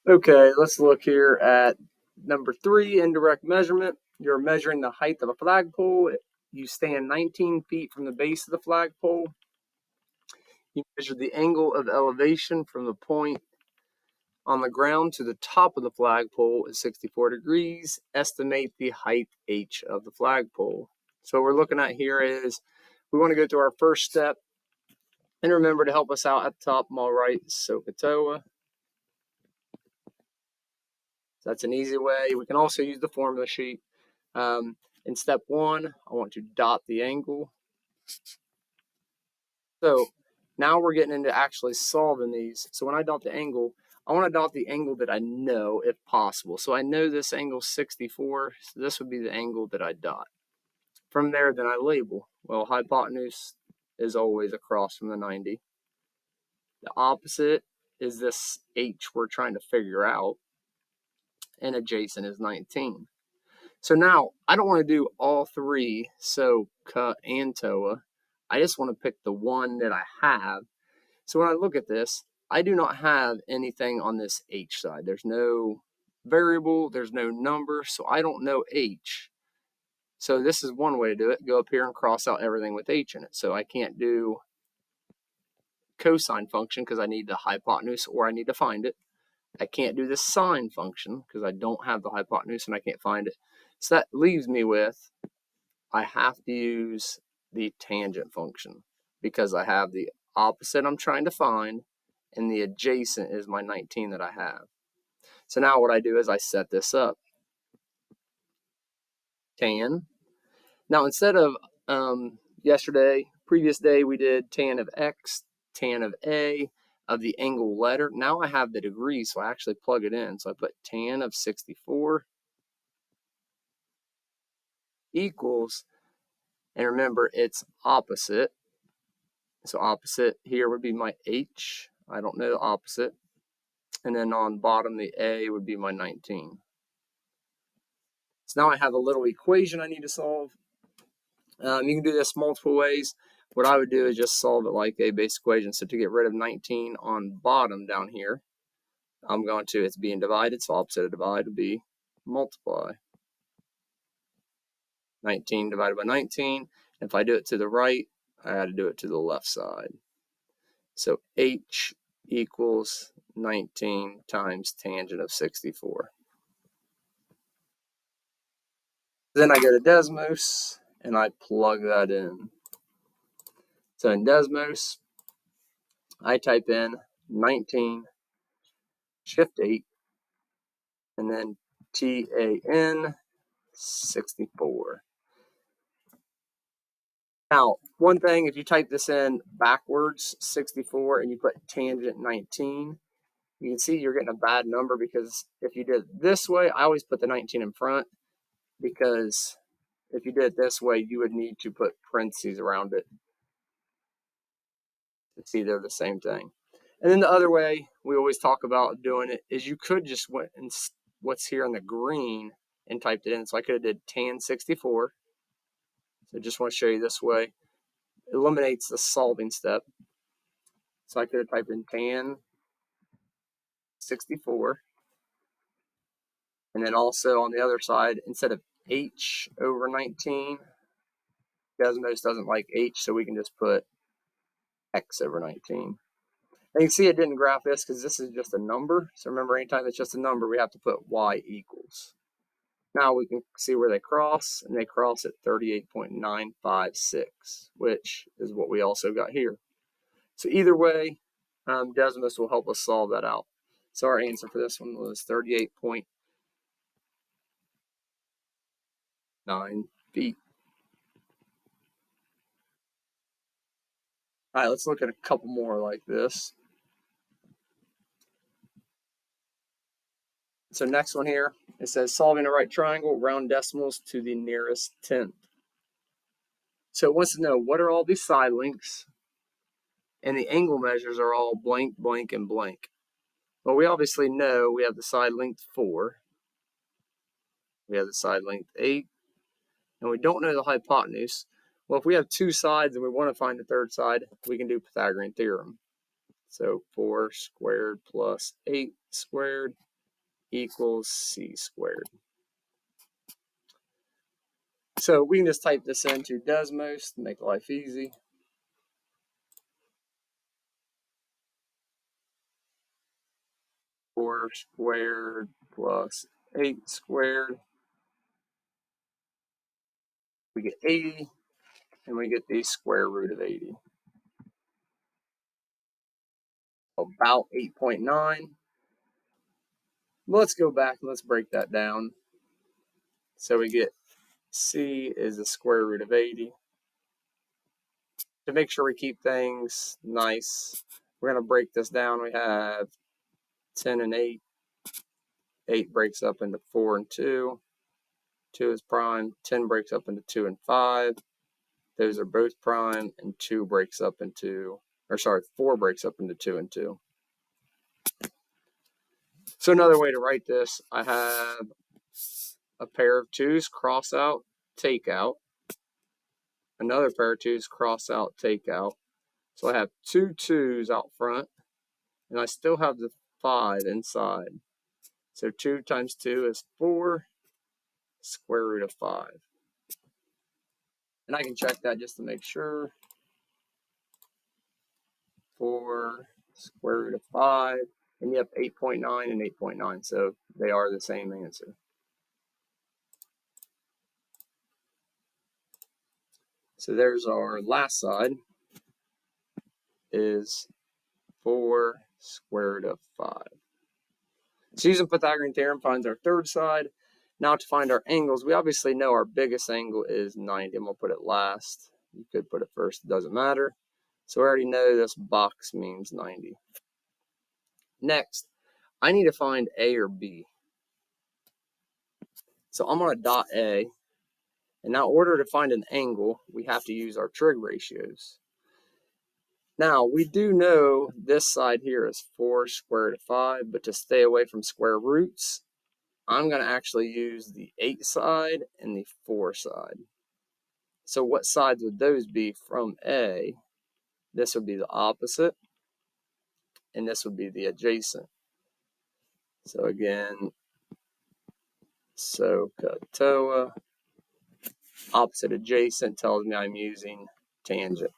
Okay, let's look here at number 3, indirect measurement. You're measuring the height of a flagpole. You stand 19 feet from the base of the flagpole. You measure the angle of elevation from the point on the ground to the top of the flagpole is 64 degrees. Estimate the height h of the flagpole. So what we're looking at here is we want to go to our first step. And remember to help us out at the top, I'm all right, SOHCAHTOA. That's an easy way. We can also use the formula sheet. In step 1, I want to dot the angle. So now we're getting into actually solving these. So when I dot the angle, I want to dot the angle that I know if possible. So I know this angle is 64, so this would be the angle that I dot. From there, then I label. Well, hypotenuse is always across from the 90. The opposite is this h we're trying to figure out, and adjacent is 19. So now I don't want to do all three, so cut and TOA. I just want to pick the one that I have. So when I look at this, I do not have anything on this h side. There's no variable, there's no number, so I don't know h. So this is one way to do it. Go up here and cross out everything with h in it. So I can't do cosine function because I need the hypotenuse or I need to find it. I can't do the sine function because I don't have the hypotenuse and I can't find it. So that leaves me with, I have to use the tangent function because I have the opposite I'm trying to find and the adjacent is my 19 that I have. So now what I do is I set this up. Tan. Now instead of previous day we did tan of x, tan of a, of the angle letter. Now I have the degree, so I actually plug it in. So I put tan of 64 equals, and remember it's opposite. So opposite here would be my h. I don't know the opposite. And then on bottom, the a would be my 19. So now I have a little equation I need to solve. You can do this multiple ways. What I would do is just solve it like a basic equation. So to get rid of 19 on bottom down here, I'm going to, it's being divided, so opposite of divide would be multiply. 19 divided by 19. If I do it to the right, I had to do it to the left side. So h equals 19 times tangent of 64. Then I go to Desmos and I plug that in. So in Desmos, I type in 19, shift 8, and then TAN 64. Now, one thing, if you type this in backwards, 64, and you put tangent 19, you can see you're getting a bad number because if you did it this way, I always put the 19 in front because if you did it this way, you would need to put parentheses around it to see they're the same thing. And then the other way we always talk about doing it is you could just went and what's here in the green and typed it in. So I could have did tan 64. So I just want to show you this way. It eliminates the solving step. So I could have typed in tan 64. And then also on the other side, instead of h over 19, Desmos doesn't like h, so we can just put x over 19. And you can see it didn't graph this because this is just a number. So remember, anytime it's just a number, we have to put y equals. Now we can see where they cross, and they cross at 38.956, which is what we also got here. So either way, Desmos will help us solve that out. So our answer for this one was 38.9 feet. All right, let's look at a couple more like this. So next one here, it says solving a right triangle, round decimals to the nearest tenth. So it wants to know what are all these side lengths, and the angle measures are all blank, blank, and blank. Well, we obviously know we have the side length 4, we have the side length 8, and we don't know the hypotenuse. Well, if we have two sides and we want to find the third side, we can do Pythagorean theorem. So 4 squared plus 8 squared equals c squared. So we can just type this into Desmos to make life easy. Four squared plus 8 squared. We get 80, and we get the square root of 80. About 8.9. Let's go back and let's break that down. So we get c is the square root of 80. To make sure we keep things nice, we're going to break this down. We have 10 and 8. 8 breaks up into 4 and 2. 2 is prime. 10 breaks up into 2 and 5. Those are both prime. And 4 breaks up into 2 and 2. So another way to write this, I have a pair of 2's, cross out, take out. Another pair of 2's, cross out, take out. So I have 2 2's out front, and I still have the 5 inside. So 2 times 2 is 4, square root of 5. And I can check that just to make sure. 4, square root of 5. And you have 8.9 and 8.9, so they are the same answer. So there's our last side, is 4 square root of 5. So using Pythagorean theorem finds our third side. Now to find our angles, we obviously know our biggest angle is 90. I'm going to put it last. You could put it first, it doesn't matter. So we already know this box means 90. Next, I need to find A or B. So I'm going to dot A. And now in order to find an angle, we have to use our trig ratios. Now, we do know this side here is 4 square root of 5, but to stay away from square roots, I'm going to actually use the 8 side and the 4 side. So what sides would those be from A? This would be the opposite, and this would be the adjacent. So again, SOHCAHTOA. Opposite adjacent tells me I'm using tangent.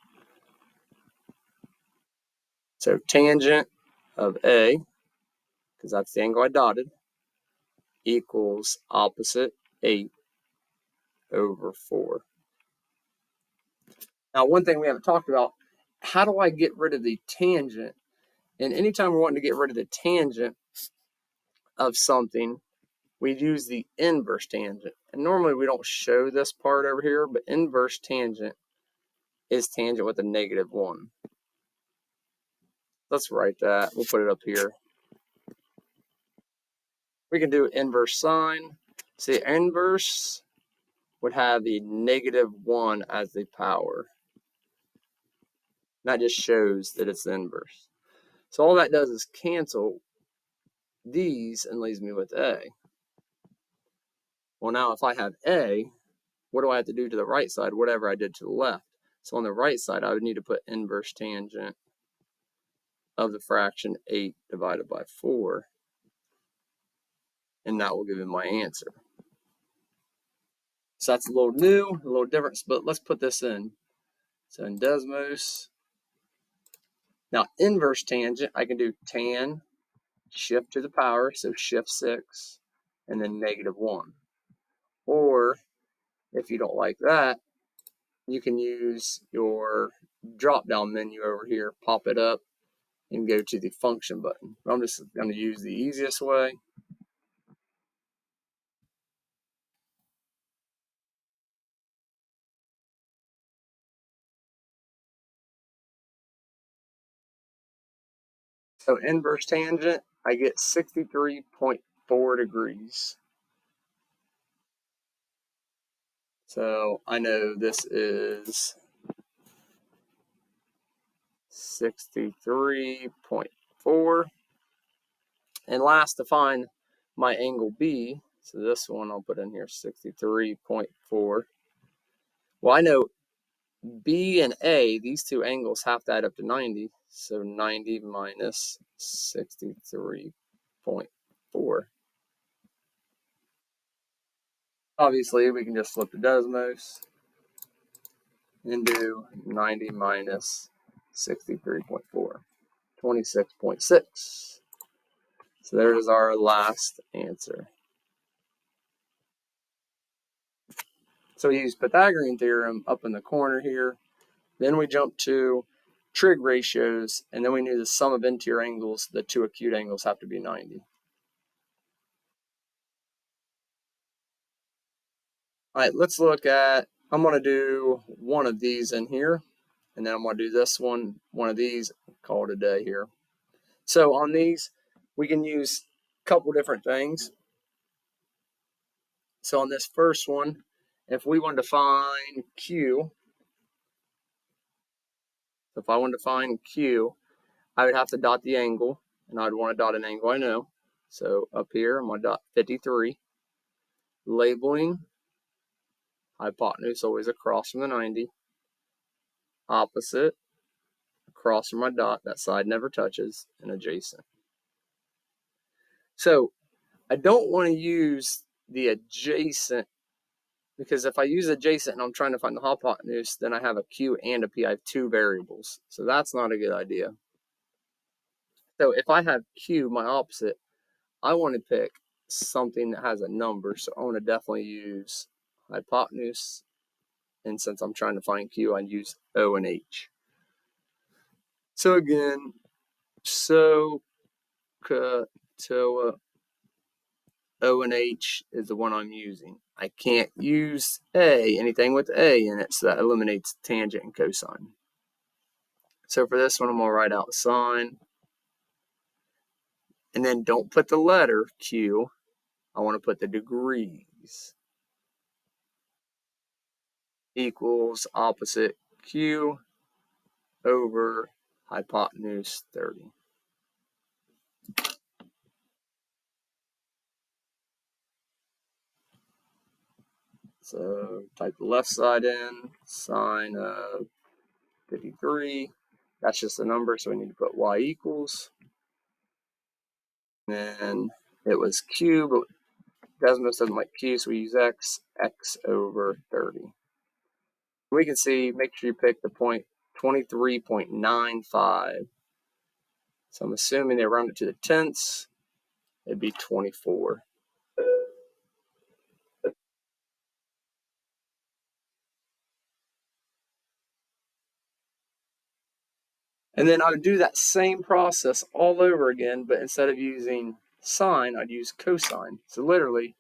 So tangent of A, because that's the angle I dotted, equals opposite 8 over 4. Now, one thing we haven't talked about, how do I get rid of the tangent? And anytime we're wanting to get rid of the tangent of something, we use the inverse tangent. And normally we don't show this part over here, but inverse tangent is tangent with a -1. Let's write that. We'll put it up here. We can do inverse sine. See, inverse would have the -1 as the power. That just shows that it's the inverse. So all that does is cancel these and leaves me with A. Well, now if I have A, what do I have to do to the right side? Whatever I did to the left. So on the right side, I would need to put inverse tangent of the fraction 8 divided by 4. And that will give me my answer. So that's a little new, a little different, but let's put this in. So in Desmos, now inverse tangent, I can do tan, shift to the power, so shift 6, and then -1. Or if you don't like that, you can use your drop down menu over here, pop it up, and go to the function button. I'm just going to use the easiest way. So inverse tangent, I get 63.4 degrees. So I know this is 63.4. And last, to find my angle B, so this one I'll put in here, 63.4. Well, I know B and A, these two angles have to add up to 90. So 90 minus 63.4. Obviously, we can just flip the Desmos and do 90 minus 63.4, 26.6. So there is our last answer. So we use Pythagorean theorem up in the corner here. Then we jump to trig ratios, and then we knew the sum of interior angles, the two acute angles have to be 90. All right, let's look at, I'm going to do one of these in here, and then I'm going to do this one of these, call it a day here. So on these, we can use a couple different things. So on this first one, if we want to find Q, if I wanted to find Q, I would have to dot the angle, and I'd want to dot an angle I know. So up here, I'm going to dot 53. Labeling, hypotenuse always across from the 90. Opposite, across from my dot, that side never touches, and adjacent. So I don't want to use the adjacent, because if I use adjacent and I'm trying to find the hypotenuse, then I have a Q and a P. I have two variables. So that's not a good idea. So if I have Q, my opposite, I want to pick something that has a number. So I want to definitely use hypotenuse. And since I'm trying to find Q, I'd use O and H. So again, SOHCAHTOA, O and H is the one I'm using. I can't use A, anything with A in it, so that eliminates tangent and cosine. So for this one, I'm going to write out sine. And then don't put the letter Q. I want to put the degrees. Equals opposite Q over hypotenuse 30. So type the left side in, sine of 53. That's just a number, so we need to put y equals. And then it was Q, but Desmos doesn't like Q, so we use X over 30. We can see, make sure you pick the point 23.95. So I'm assuming they round it to the tenths. It'd be 24. And then I would do that same process all over again, but instead of using sine, I'd use cosine. So literally,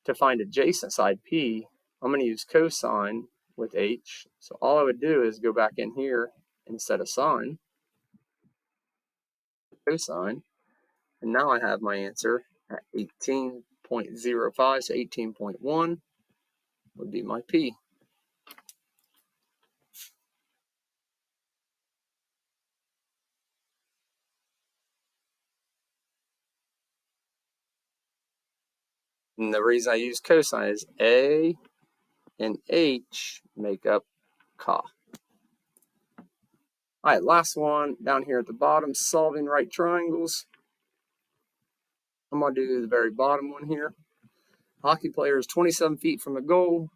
to find adjacent side P, I'm going to use cosine with H. So all I would do is go back in here instead of sine, cosine, and now I have my answer at 18.05, so 18.1 would be my P. And the reason I use cosine is A and H make up ca. All right, last one down here at the bottom, solving right triangles. I'm going to do the very bottom one here. Hockey player is 27 feet from the goal.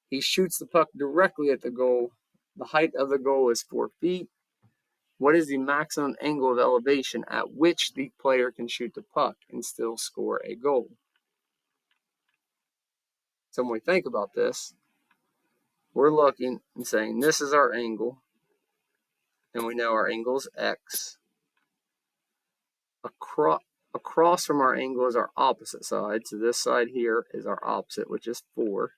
He shoots the puck directly at the goal. The height of the goal is 4 feet. What is the maximum angle of elevation at which the player can shoot the puck and still score a goal? So when we think about this, we're looking and saying this is our angle, and we know our angle is X. Across from our angle is our opposite side. So this side here is our opposite, which is 4.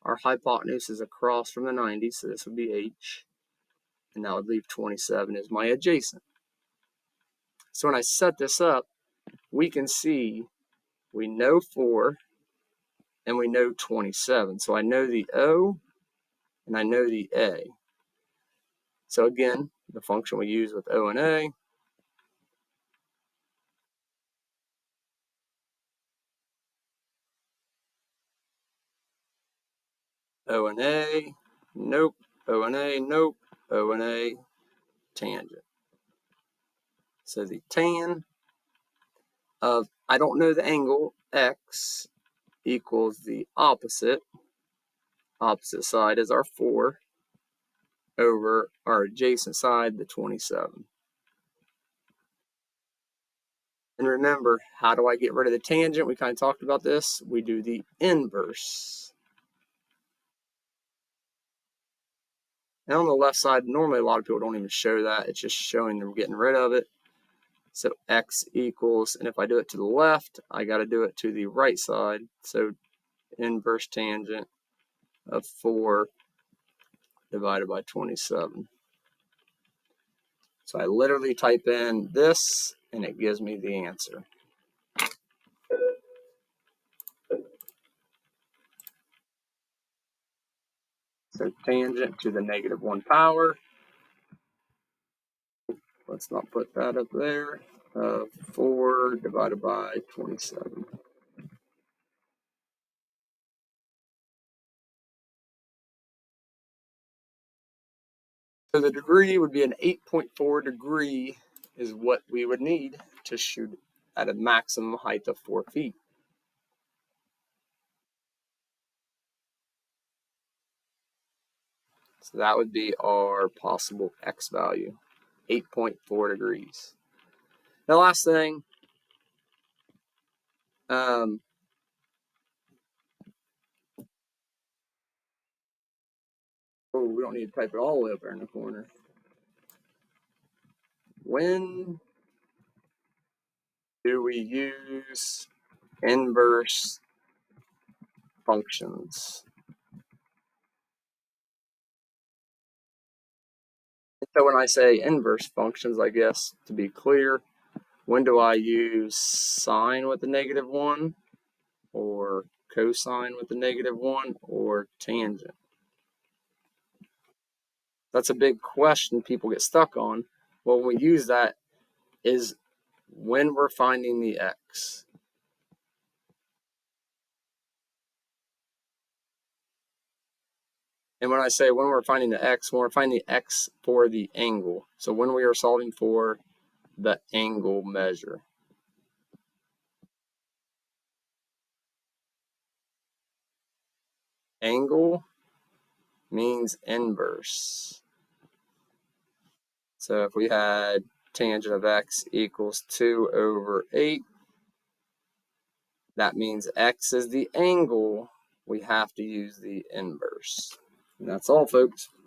Our hypotenuse is across from the 90, so this would be H. And that would leave 27 as my adjacent. So when I set this up, we can see we know 4 and we know 27. So I know the O and I know the A. So again, the function we use with O and A, O and A, nope, O and A, nope, O and A, tangent. So the tan of, I don't know the angle, X, equals the opposite side is our 4 over our adjacent side, the 27. And remember, how do I get rid of the tangent? We kind of talked about this. We do the inverse. And on the left side, normally a lot of people don't even show that. It's just showing them getting rid of it. So x equals, and if I do it to the left, I got to do it to the right side. So inverse tangent of 4 divided by 27. So I literally type in this, and it gives me the answer. So tangent to the -1 power. Let's not put that up there. 4 divided by 27. So the degree would be an 8.4 degree is what we would need to shoot at a maximum height of 4 feet. So that would be our possible x value, 8.4 degrees. The last thing, oh, we don't need to type it all the way up there in the corner. When do we use inverse functions? So when I say inverse functions, I guess to be clear, when do I use sine with the -1 or cosine with the -1 or tangent? That's a big question people get stuck on. Well, when we use that is when we're finding the x. And when I say when we're finding the x, when we're finding the x for the angle. So when we are solving for the angle measure. Angle means inverse. So if we had tangent of x equals 2 over 8, that means x is the angle. We have to use the inverse. And that's all, folks.